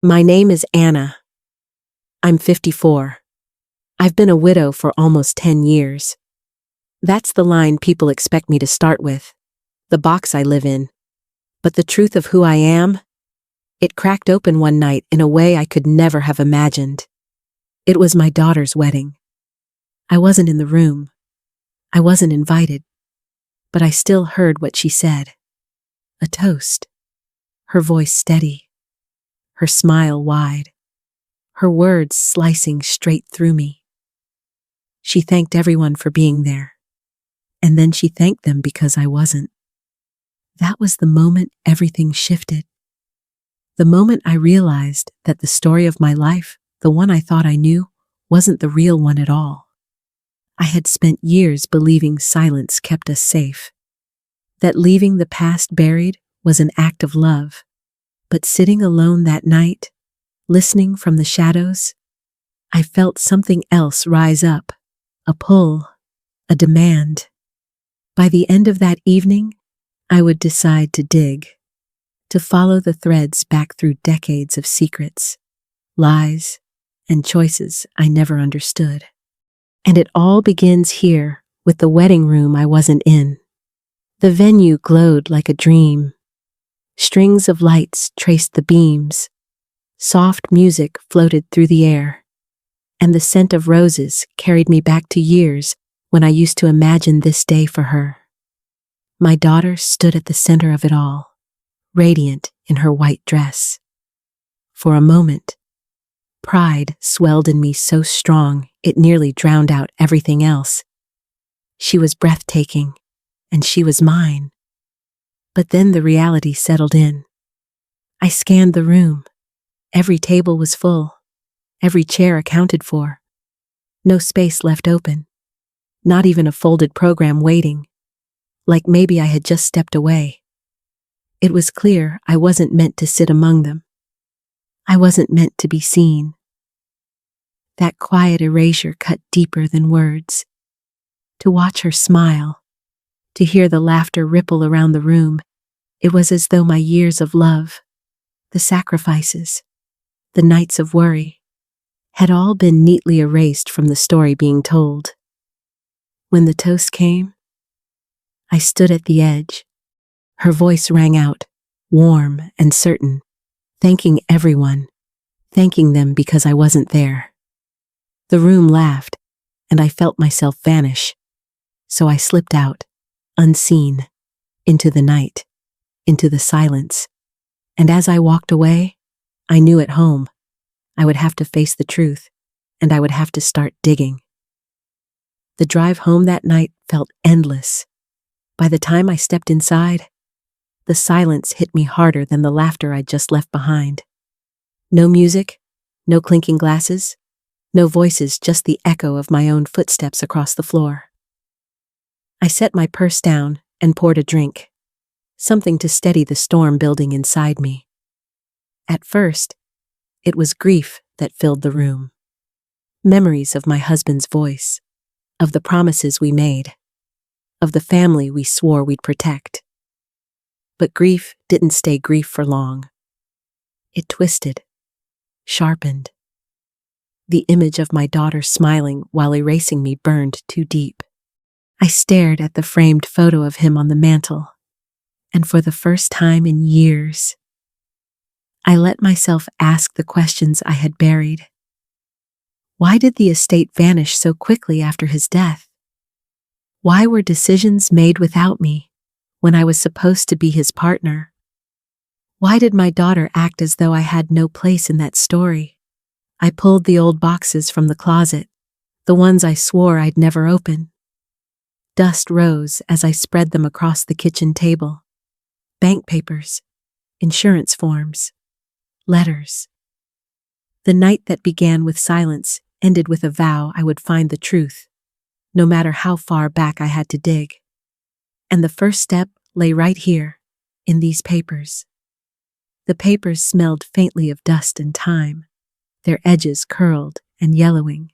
My name is Anna. I'm 54. I've been a widow for almost 10 years. That's the line people expect me to start with, the box I live in. But the truth of who I am? It cracked open one night in a way I could never have imagined. It was my daughter's wedding. I wasn't in the room. I wasn't invited. But I still heard what she said. A toast. Her voice steady. Her smile wide. Her words slicing straight through me. She thanked everyone for being there. And then she thanked them because I wasn't. That was the moment everything shifted. The moment I realized that the story of my life, the one I thought I knew, wasn't the real one at all. I had spent years believing silence kept us safe. That leaving the past buried was an act of love. But sitting alone that night, listening from the shadows, I felt something else rise up, a pull, a demand. By the end of that evening, I would decide to dig, to follow the threads back through decades of secrets, lies, and choices I never understood. And it all begins here with the wedding room I wasn't in. The venue glowed like a dream. Strings of lights traced the beams. Soft music floated through the air. And the scent of roses carried me back to years when I used to imagine this day for her. My daughter stood at the center of it all, radiant in her white dress. For a moment, pride swelled in me so strong it nearly drowned out everything else. She was breathtaking, and she was mine. But then the reality settled in. I scanned the room. Every table was full, every chair accounted for. No space left open, not even a folded program waiting, like maybe I had just stepped away. It was clear I wasn't meant to sit among them. I wasn't meant to be seen. That quiet erasure cut deeper than words. To watch her smile, to hear the laughter ripple around the room, it was as though my years of love, the sacrifices, the nights of worry, had all been neatly erased from the story being told. When the toast came, I stood at the edge. Her voice rang out, warm and certain, thanking everyone, thanking them because I wasn't there. The room laughed, and I felt myself vanish. So I slipped out, unseen, into the night, into the silence. And as I walked away, I knew at home I would have to face the truth, and I would have to start digging. The drive home that night felt endless. By the time I stepped inside, the silence hit me harder than the laughter I'd just left behind. No music, no clinking glasses, no voices, just the echo of my own footsteps across the floor. I set my purse down and poured a drink, something to steady the storm building inside me. At first, it was grief that filled the room. Memories of my husband's voice, of the promises we made, of the family we swore we'd protect. But grief didn't stay grief for long. It twisted, sharpened. The image of my daughter smiling while erasing me burned too deep. I stared at the framed photo of him on the mantel, and for the first time in years, I let myself ask the questions I had buried. Why did the estate vanish so quickly after his death? Why were decisions made without me when I was supposed to be his partner? Why did my daughter act as though I had no place in that story? I pulled the old boxes from the closet, the ones I swore I'd never open. Dust rose as I spread them across the kitchen table. Bank papers, insurance forms, letters. The night that began with silence ended with a vow I would find the truth, no matter how far back I had to dig. And the first step lay right here, in these papers. The papers smelled faintly of dust and time, their edges curled and yellowing.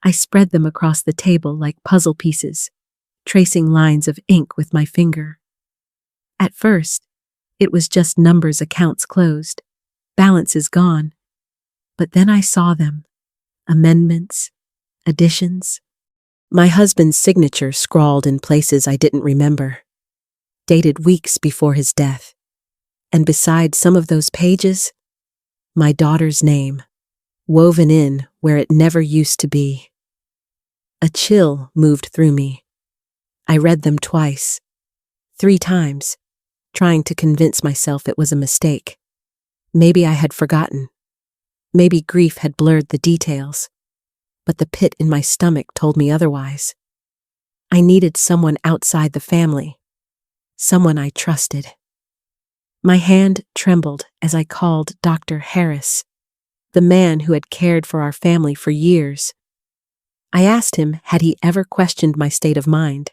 I spread them across the table like puzzle pieces, tracing lines of ink with my finger. At first, it was just numbers, accounts closed, balance is gone. But then I saw them. Amendments, additions. My husband's signature scrawled in places I didn't remember, dated weeks before his death. And beside some of those pages, my daughter's name, woven in where it never used to be. A chill moved through me. I read them twice, 3 times, trying to convince myself it was a mistake. Maybe I had forgotten. Maybe grief had blurred the details. But the pit in my stomach told me otherwise. I needed someone outside the family, someone I trusted. My hand trembled as I called Dr. Harris, the man who had cared for our family for years. I asked him, had he ever questioned my state of mind?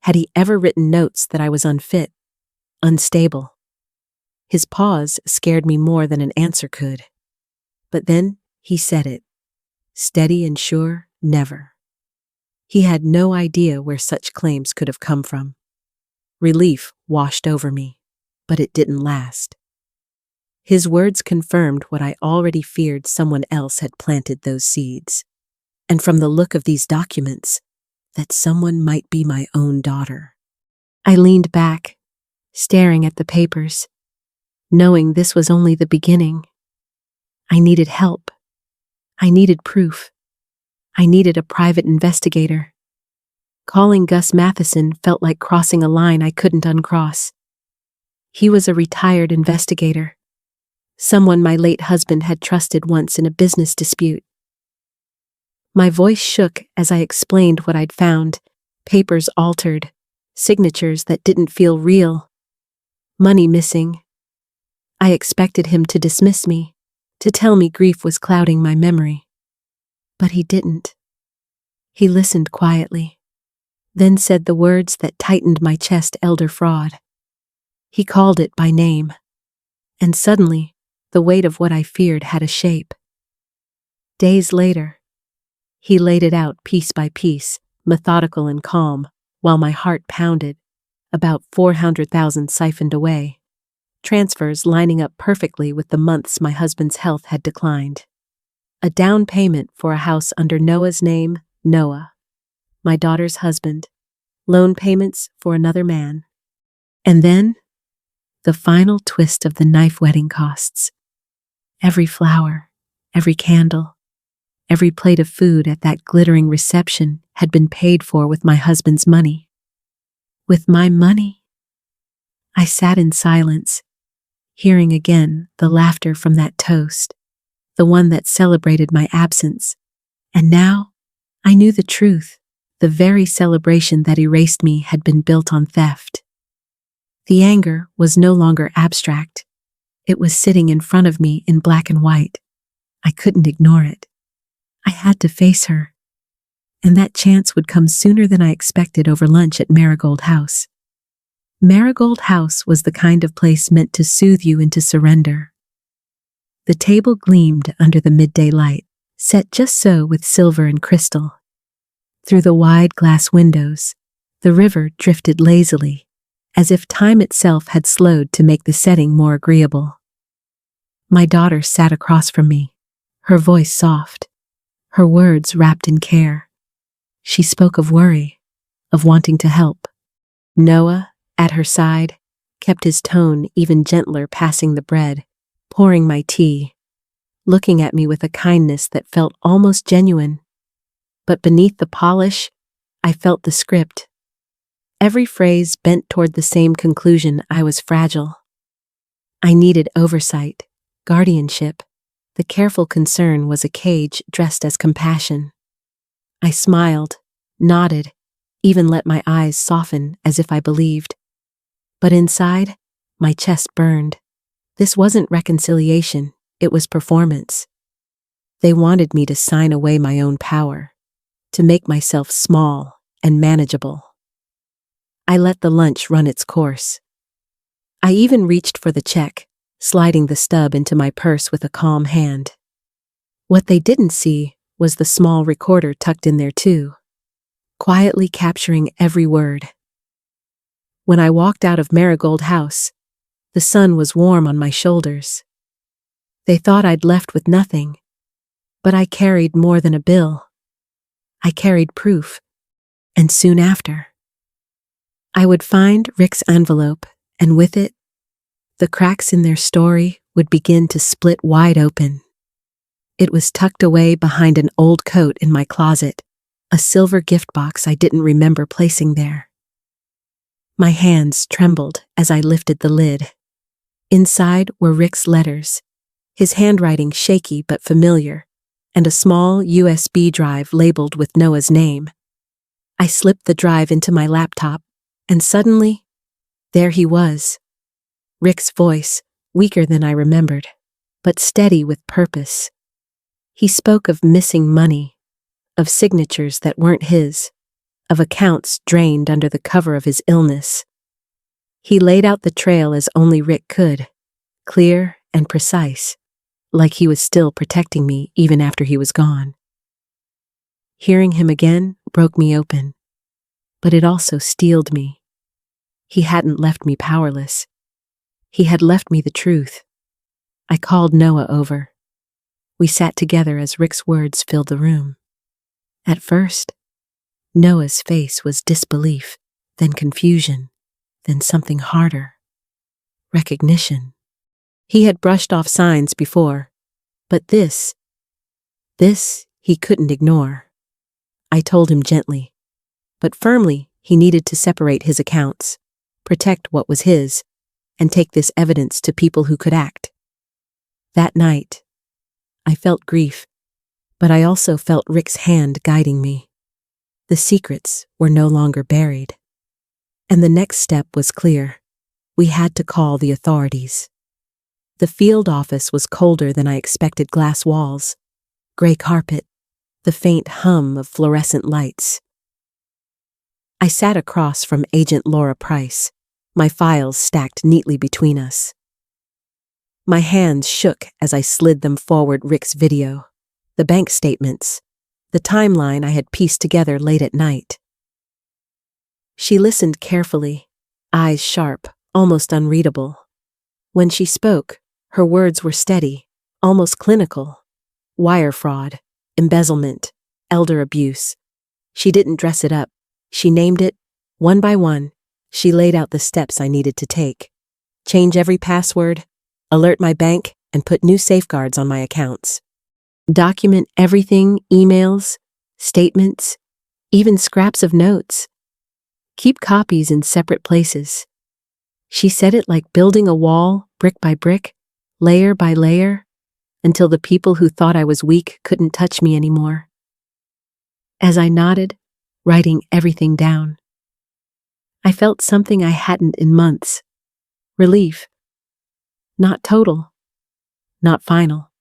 Had he ever written notes that I was unfit, unstable? His pause scared me more than an answer could. But then he said it. Steady and sure, never. He had no idea where such claims could have come from. Relief washed over me, but it didn't last. His words confirmed what I already feared: someone else had planted those seeds. And from the look of these documents, that someone might be my own daughter. I leaned back, staring at the papers, knowing this was only the beginning. I needed help. I needed proof. I needed a private investigator. Calling Gus Matheson felt like crossing a line I couldn't uncross. He was a retired investigator, someone my late husband had trusted once in a business dispute. My voice shook as I explained what I'd found: papers altered, signatures that didn't feel real, money missing. I expected him to dismiss me, to tell me grief was clouding my memory. But he didn't. He listened quietly, then said the words that tightened my chest: elder fraud. He called it by name, and suddenly, the weight of what I feared had a shape. Days later, he laid it out piece by piece, methodical and calm, while my heart pounded, about 400,000 siphoned away, transfers lining up perfectly with the months my husband's health had declined. A down payment for a house under Noah's name, Noah, my daughter's husband, loan payments for another man. And then, the final twist of the knife wedding costs. Every flower, every candle, every plate of food at that glittering reception had been paid for with my husband's money. With my money? I sat in silence, hearing again the laughter from that toast, the one that celebrated my absence. And now, I knew the truth. The very celebration that erased me had been built on theft. The anger was no longer abstract. It was sitting in front of me in black and white. I couldn't ignore it. I had to face her. And that chance would come sooner than I expected over lunch at Marigold House. Marigold House was the kind of place meant to soothe you into surrender. The table gleamed under the midday light, set just so with silver and crystal. Through the wide glass windows, the river drifted lazily, as if time itself had slowed to make the setting more agreeable. My daughter sat across from me, her voice soft, her words wrapped in care. She spoke of worry, of wanting to help. Noah, at her side, kept his tone even gentler, passing the bread, pouring my tea, looking at me with a kindness that felt almost genuine. But beneath the polish, I felt the script. Every phrase bent toward the same conclusion: I was fragile. I needed oversight, guardianship. The careful concern was a cage dressed as compassion. I smiled, nodded, even let my eyes soften as if I believed. But inside, my chest burned. This wasn't reconciliation, it was performance. They wanted me to sign away my own power, to make myself small and manageable. I let the lunch run its course. I even reached for the check, sliding the stub into my purse with a calm hand. What they didn't see was the small recorder tucked in there too, quietly capturing every word. When I walked out of Marigold House, the sun was warm on my shoulders. They thought I'd left with nothing, but I carried more than a bill. I carried proof, and soon after, I would find Rick's envelope, and with it, the cracks in their story would begin to split wide open. It was tucked away behind an old coat in my closet, a silver gift box I didn't remember placing there. My hands trembled as I lifted the lid. Inside were Rick's letters, his handwriting shaky but familiar, and a small USB drive labeled with Noah's name. I slipped the drive into my laptop, and suddenly, there he was. Rick's voice, weaker than I remembered, but steady with purpose. He spoke of missing money, of signatures that weren't his, of accounts drained under the cover of his illness. He laid out the trail as only Rick could, clear and precise, like he was still protecting me even after he was gone. Hearing him again broke me open, but it also steeled me. He hadn't left me powerless. He had left me the truth. I called Noah over. We sat together as Rick's words filled the room. At first, Noah's face was disbelief, then confusion, then something harder. Recognition. He had brushed off signs before, but this he couldn't ignore. I told him gently, but firmly he needed to separate his accounts, protect what was his, and take this evidence to people who could act. That night, I felt grief, but I also felt Rick's hand guiding me. The secrets were no longer buried. And the next step was clear. We had to call the authorities. The field office was colder than I expected. Glass walls, gray carpet, the faint hum of fluorescent lights. I sat across from Agent Laura Price, my files stacked neatly between us. My hands shook as I slid them forward. Rick's video, the bank statements, the timeline I had pieced together late at night. She listened carefully, eyes sharp, almost unreadable. When she spoke, her words were steady, almost clinical. Wire fraud, embezzlement, elder abuse. She didn't dress it up. She named it, one by one. She laid out the steps I needed to take. Change every password, alert my bank, and put new safeguards on my accounts. Document everything, emails, statements, even scraps of notes. Keep copies in separate places. She said it like building a wall, brick by brick, layer by layer, until the people who thought I was weak couldn't touch me anymore. As I nodded, writing everything down, I felt something I hadn't in months. Relief. Not total, not final,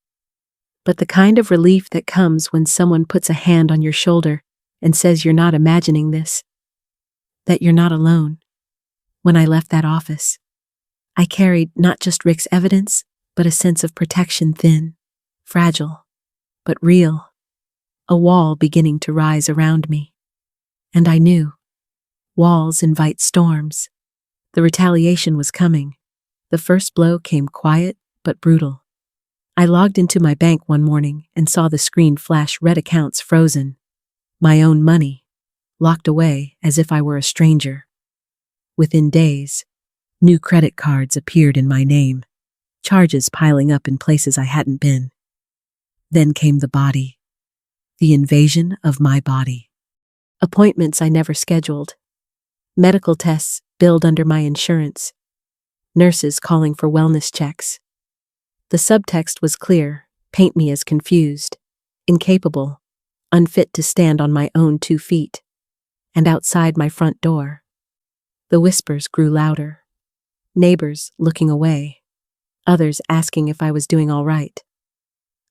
but the kind of relief that comes when someone puts a hand on your shoulder and says you're not imagining this, that you're not alone. When I left that office, I carried not just Rick's evidence, but a sense of protection, thin, fragile, but real, a wall beginning to rise around me. And I knew, walls invite storms. The retaliation was coming. The first blow came quiet but brutal. I logged into my bank one morning and saw the screen flash red accounts frozen. My own money, locked away as if I were a stranger. Within days, new credit cards appeared in my name, charges piling up in places I hadn't been. Then came the body, the invasion of my body. Appointments I never scheduled, medical tests billed under my insurance, nurses calling for wellness checks. The subtext was clear: paint me as confused, incapable, unfit to stand on my own 2 feet. And outside my front door, the whispers grew louder. Neighbors looking away, others asking if I was doing all right.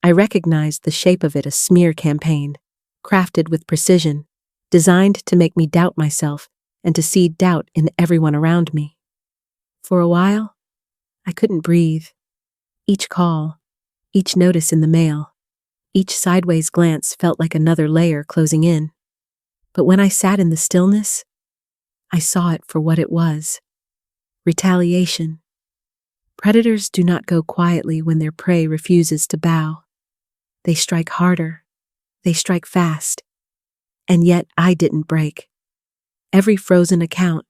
I recognized the shape of it: a smear campaign, crafted with precision, designed to make me doubt myself and to seed doubt in everyone around me. For a while, I couldn't breathe. Each call, each notice in the mail, each sideways glance felt like another layer closing in. But when I sat in the stillness, I saw it for what it was: retaliation. Predators do not go quietly when their prey refuses to bow. They strike harder. They strike fast. And yet I didn't break. Every frozen account,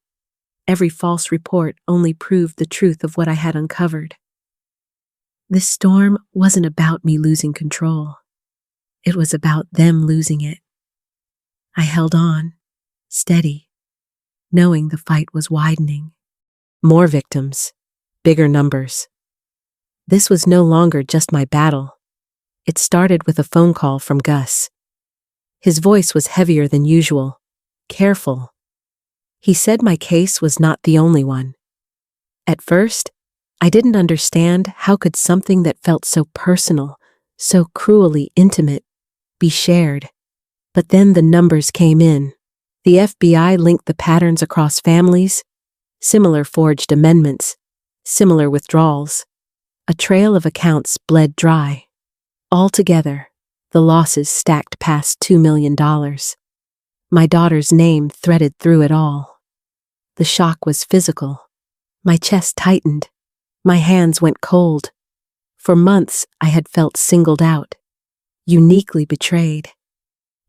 every false report only proved the truth of what I had uncovered. This storm wasn't about me losing control. It was about them losing it. I held on, steady, knowing the fight was widening. More victims, bigger numbers. This was no longer just my battle. It started with a phone call from Gus. His voice was heavier than usual, careful. He said my case was not the only one. At first, I didn't understand how could something that felt so personal, so cruelly intimate, be shared. But then the numbers came in. The FBI linked the patterns across families, similar forged amendments, similar withdrawals. A trail of accounts bled dry. Altogether, the losses stacked past $2 million. My daughter's name threaded through it all. The shock was physical. My chest tightened. My hands went cold. For months, I had felt singled out, uniquely betrayed.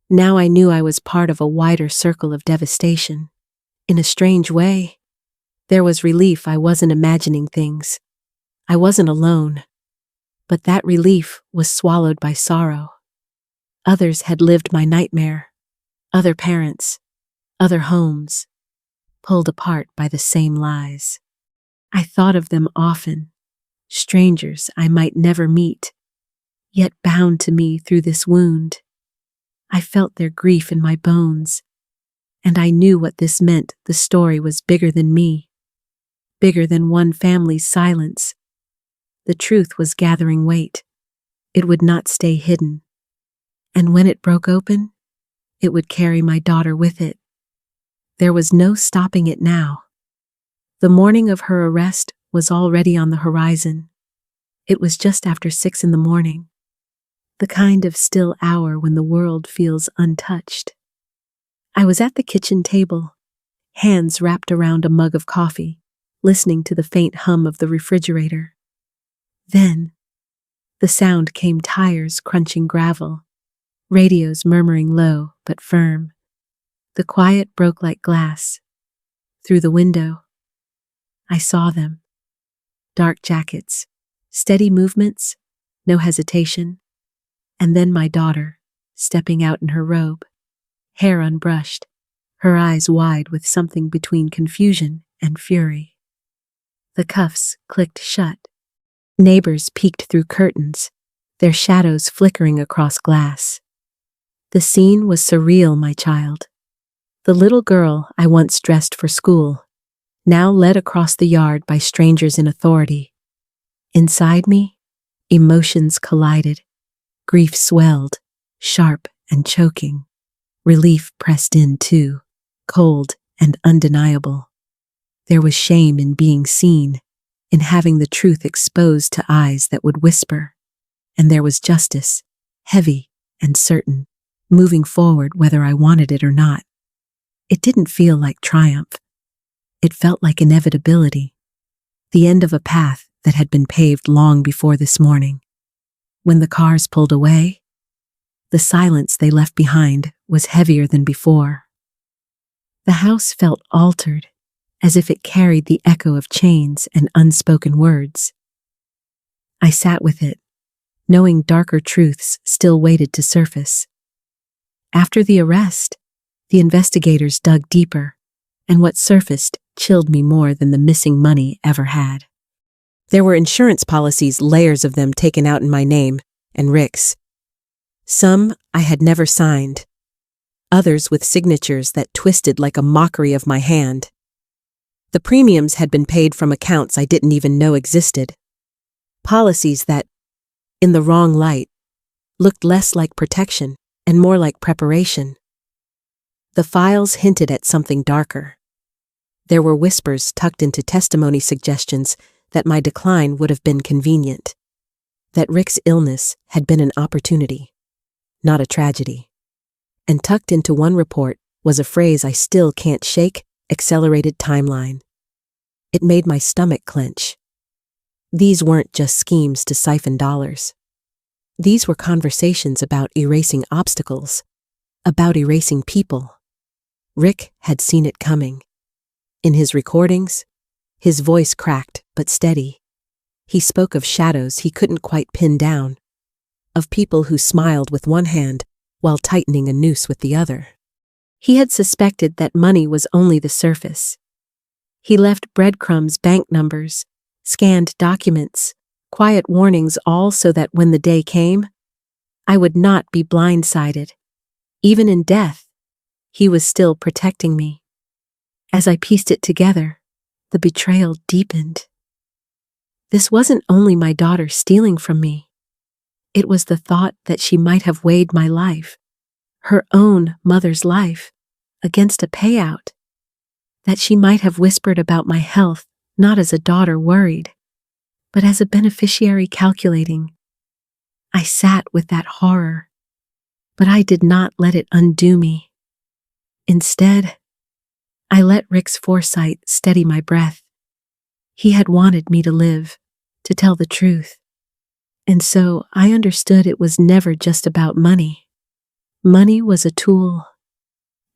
Now I knew I was part of a wider circle of devastation. In a strange way, there was relief I wasn't imagining things. I wasn't alone. But that relief was swallowed by sorrow. Others had lived my nightmare. Other parents, other homes, pulled apart by the same lies. I thought of them often, strangers I might never meet, yet bound to me through this wound. I felt their grief in my bones, and I knew what this meant. The story was bigger than me, bigger than one family's silence. The truth was gathering weight. It would not stay hidden. And when it broke open, it would carry my daughter with it. There was no stopping it now. The morning of her arrest was already on the horizon. It was just after 6 a.m, the kind of still hour when the world feels untouched. I was at the kitchen table, hands wrapped around a mug of coffee, listening to the faint hum of the refrigerator. Then, the sound came: tires crunching gravel, radios murmuring low but firm. The quiet broke like glass. Through the window, I saw them. Dark jackets, steady movements, no hesitation. And then my daughter, stepping out in her robe, hair unbrushed, her eyes wide with something between confusion and fury. The cuffs clicked shut. Neighbors peeked through curtains, their shadows flickering across glass. The scene was surreal, my child. The little girl I once dressed for school, now led across the yard by strangers in authority. Inside me, emotions collided. Grief swelled, sharp and choking. Relief pressed in too, cold and undeniable. There was shame in being seen, in having the truth exposed to eyes that would whisper. And there was justice, heavy and certain, moving forward whether I wanted it or not. It didn't feel like triumph. It felt like inevitability, the end of a path that had been paved long before this morning. When the cars pulled away, the silence they left behind was heavier than before. The house felt altered, as if it carried the echo of chains and unspoken words. I sat with it, knowing darker truths still waited to surface. After the arrest, the investigators dug deeper, and what surfaced chilled me more than the missing money ever had. There were insurance policies, layers of them taken out in my name, and Rick's. Some I had never signed, others with signatures that twisted like a mockery of my hand. The premiums had been paid from accounts I didn't even know existed. Policies that, in the wrong light, looked less like protection and more like preparation. The files hinted at something darker. There were whispers tucked into testimony suggestions that my decline would have been convenient, that Rick's illness had been an opportunity, not a tragedy. And tucked into one report was a phrase I still can't shake: accelerated timeline. It made my stomach clench. These weren't just schemes to siphon dollars. These were conversations about erasing obstacles, about erasing people. Rick had seen it coming. In his recordings, his voice cracked but steady. He spoke of shadows he couldn't quite pin down, of people who smiled with one hand while tightening a noose with the other. He had suspected that money was only the surface. He left breadcrumbs, bank numbers, scanned documents, quiet warnings, all so that when the day came, I would not be blindsided. Even in death, he was still protecting me. As I pieced it together, the betrayal deepened. This wasn't only my daughter stealing from me. It was the thought that she might have weighed my life, her own mother's life, against a payout. That she might have whispered about my health, not as a daughter worried, but as a beneficiary calculating. I sat with that horror, but I did not let it undo me. Instead, I let Rick's foresight steady my breath. He had wanted me to live, to tell the truth. And so I understood it was never just about money. Money was a tool.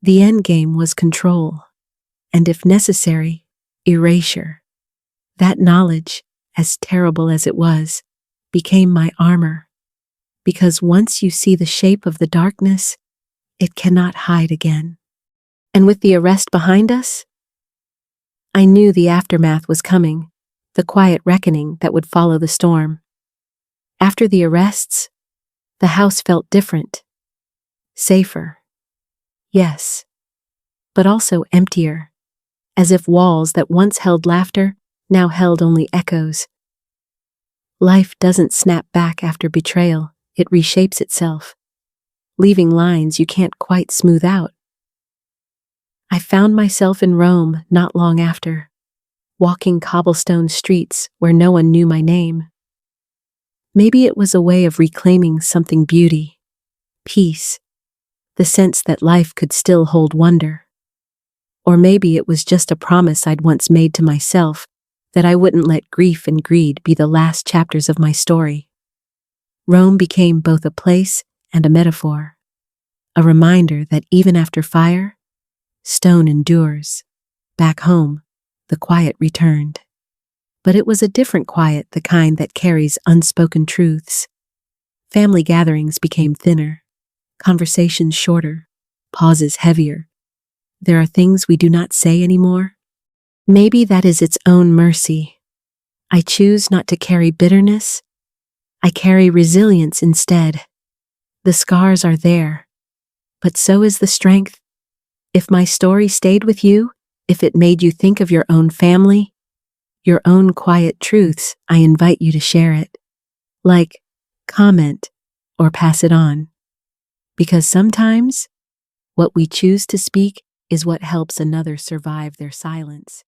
The end game was control, and if necessary, erasure. That knowledge, as terrible as it was, became my armor. Because once you see the shape of the darkness, it cannot hide again. And with the arrest behind us, I knew the aftermath was coming, the quiet reckoning that would follow the storm. After the arrests, the house felt different. Safer. Yes. But also emptier. As if walls that once held laughter now held only echoes. Life doesn't snap back after betrayal, it reshapes itself, leaving lines you can't quite smooth out. I found myself in Rome not long after, walking cobblestone streets where no one knew my name. Maybe it was a way of reclaiming something: beauty, peace, the sense that life could still hold wonder. Or maybe it was just a promise I'd once made to myself that I wouldn't let grief and greed be the last chapters of my story. Rome became both a place and a metaphor, a reminder that even after fire, stone endures. Back home, the quiet returned. But it was a different quiet, the kind that carries unspoken truths. Family gatherings became thinner, conversations shorter, pauses heavier. There are things we do not say anymore. Maybe that is its own mercy. I choose not to carry bitterness. I carry resilience instead. The scars are there, but so is the strength. If my story stayed with you, if it made you think of your own family, your own quiet truths, I invite you to share it. Like, comment, or pass it on. Because sometimes, what we choose to speak is what helps another survive their silence.